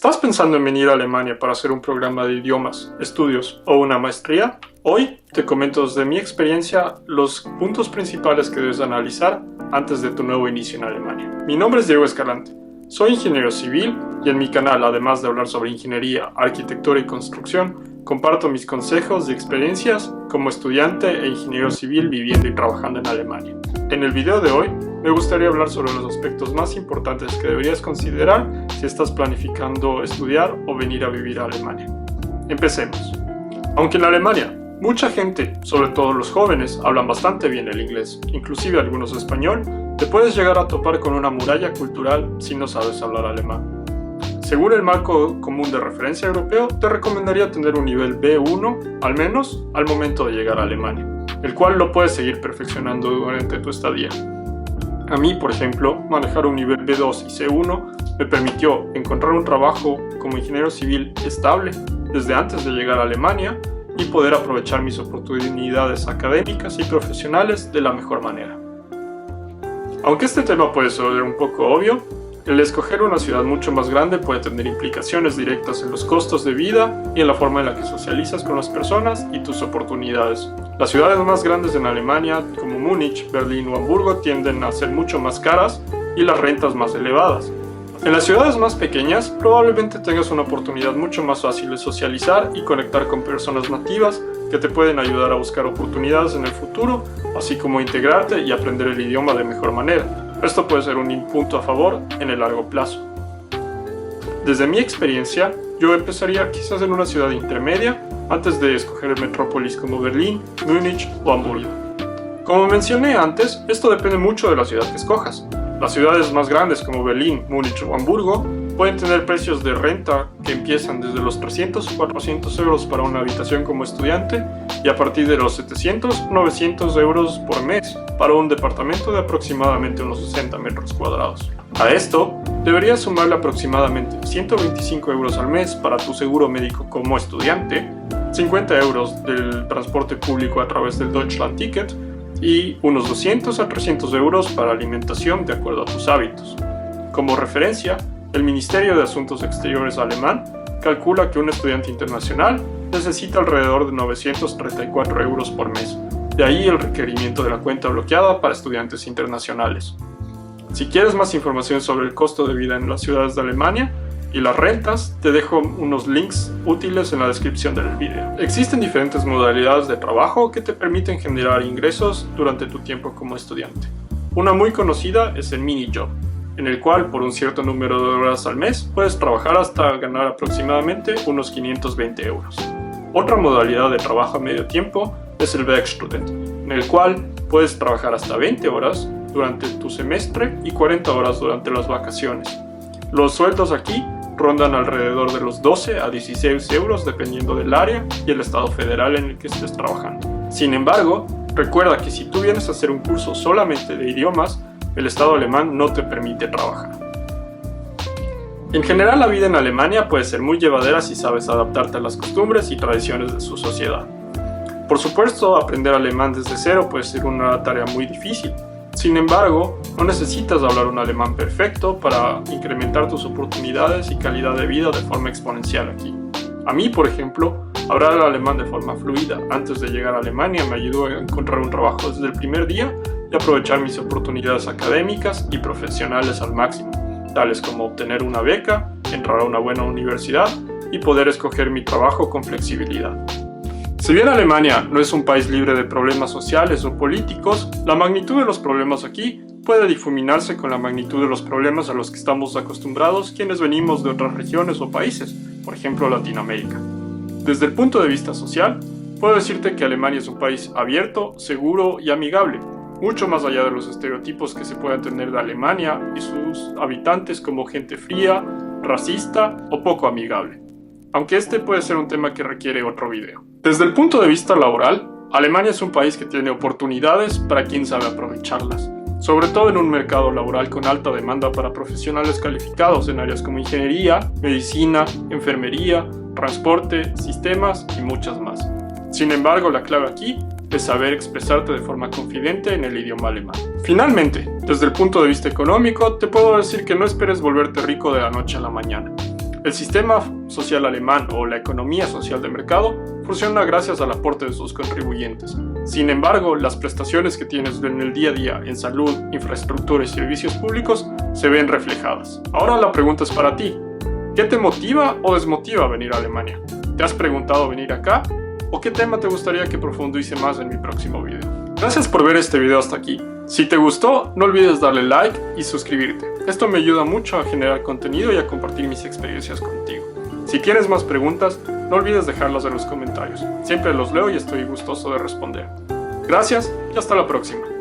¿Estás pensando en venir a Alemania para hacer un programa de idiomas, estudios o una maestría? Hoy te comento desde mi experiencia los puntos principales que debes analizar antes de tu nuevo inicio en Alemania. Mi nombre es Diego Escalante, soy ingeniero civil y en mi canal, además de hablar sobre ingeniería, arquitectura y construcción, comparto mis consejos y experiencias como estudiante e ingeniero civil viviendo y trabajando en Alemania. En el video de hoy me gustaría hablar sobre los aspectos más importantes que deberías considerar si estás planificando estudiar o venir a vivir a Alemania. Empecemos. Aunque en Alemania mucha gente, sobre todo los jóvenes, hablan bastante bien el inglés, inclusive algunos español, te puedes llegar a topar con una muralla cultural si no sabes hablar alemán. Según el marco común de referencia europeo, te recomendaría tener un nivel B1, al menos, al momento de llegar a Alemania, el cual lo puedes seguir perfeccionando durante tu estadía. A mí, por ejemplo, manejar un nivel B2 y C1 me permitió encontrar un trabajo como ingeniero civil estable desde antes de llegar a Alemania y poder aprovechar mis oportunidades académicas y profesionales de la mejor manera. Aunque este tema puede ser un poco obvio, el escoger una ciudad mucho más grande puede tener implicaciones directas en los costos de vida y en la forma en la que socializas con las personas y tus oportunidades. Las ciudades más grandes en Alemania, como Múnich, Berlín o Hamburgo, tienden a ser mucho más caras y las rentas más elevadas. En las ciudades más pequeñas, probablemente tengas una oportunidad mucho más fácil de socializar y conectar con personas nativas que te pueden ayudar a buscar oportunidades en el futuro, así como integrarte y aprender el idioma de mejor manera. Esto puede ser un punto a favor en el largo plazo. Desde mi experiencia, yo empezaría quizás en una ciudad intermedia antes de escoger metrópolis como Berlín, Múnich o Hamburgo. Como mencioné antes, esto depende mucho de la ciudad que escojas. Las ciudades más grandes como Berlín, Múnich o Hamburgo pueden tener precios de renta que empiezan desde los 300 o 400 euros para una habitación como estudiante y a partir de los 700 o 900 euros por mes para un departamento de aproximadamente unos 60 metros cuadrados. A esto deberías sumarle aproximadamente 125 euros al mes para tu seguro médico como estudiante, 50 euros del transporte público a través del Deutschland-Ticket y unos 200 a 300 euros para alimentación de acuerdo a tus hábitos. Como referencia, el Ministerio de Asuntos Exteriores alemán calcula que un estudiante internacional necesita alrededor de 934 euros por mes. De ahí el requerimiento de la cuenta bloqueada para estudiantes internacionales. Si quieres más información sobre el costo de vida en las ciudades de Alemania y las rentas, te dejo unos links útiles en la descripción del video. Existen diferentes modalidades de trabajo que te permiten generar ingresos durante tu tiempo como estudiante. Una muy conocida es el minijob, en el cual por un cierto número de horas al mes puedes trabajar hasta ganar aproximadamente unos 520 euros. Otra modalidad de trabajo a medio tiempo es el Werkstudent, en el cual puedes trabajar hasta 20 horas durante tu semestre y 40 horas durante las vacaciones. Los sueldos aquí rondan alrededor de los 12 a 16 euros dependiendo del área y el estado federal en el que estés trabajando. Sin embargo, recuerda que si tú vienes a hacer un curso solamente de idiomas, el Estado alemán no te permite trabajar. En general, la vida en Alemania puede ser muy llevadera si sabes adaptarte a las costumbres y tradiciones de su sociedad. Por supuesto, aprender alemán desde cero puede ser una tarea muy difícil. Sin embargo, no necesitas hablar un alemán perfecto para incrementar tus oportunidades y calidad de vida de forma exponencial aquí. A mí, por ejemplo, hablar el alemán de forma fluida antes de llegar a Alemania me ayudó a encontrar un trabajo desde el primer día y aprovechar mis oportunidades académicas y profesionales al máximo, tales como obtener una beca, entrar a una buena universidad y poder escoger mi trabajo con flexibilidad. Si bien Alemania no es un país libre de problemas sociales o políticos, la magnitud de los problemas aquí puede difuminarse con la magnitud de los problemas a los que estamos acostumbrados quienes venimos de otras regiones o países, por ejemplo Latinoamérica. Desde el punto de vista social, puedo decirte que Alemania es un país abierto, seguro y amigable, mucho más allá de los estereotipos que se puedan tener de Alemania y sus habitantes como gente fría, racista o poco amigable. Aunque este puede ser un tema que requiere otro video. Desde el punto de vista laboral, Alemania es un país que tiene oportunidades para quien sabe aprovecharlas, sobre todo en un mercado laboral con alta demanda para profesionales calificados en áreas como ingeniería, medicina, enfermería, transporte, sistemas y muchas más. Sin embargo, la clave aquí es saber expresarte de forma confidente en el idioma alemán. Finalmente, desde el punto de vista económico, te puedo decir que no esperes volverte rico de la noche a la mañana. El sistema social alemán o la economía social de mercado funciona gracias al aporte de sus contribuyentes. Sin embargo, las prestaciones que tienes en el día a día en salud, infraestructura y servicios públicos se ven reflejadas. Ahora la pregunta es para ti. ¿Qué te motiva o desmotiva a venir a Alemania? ¿Te has preguntado venir acá? ¿O qué tema te gustaría que profundice más en mi próximo video? Gracias por ver este video hasta aquí. Si te gustó, no olvides darle like y suscribirte. Esto me ayuda mucho a generar contenido y a compartir mis experiencias contigo. Si tienes más preguntas, no olvides dejarlas en los comentarios. Siempre los leo y estoy gustoso de responder. Gracias y hasta la próxima.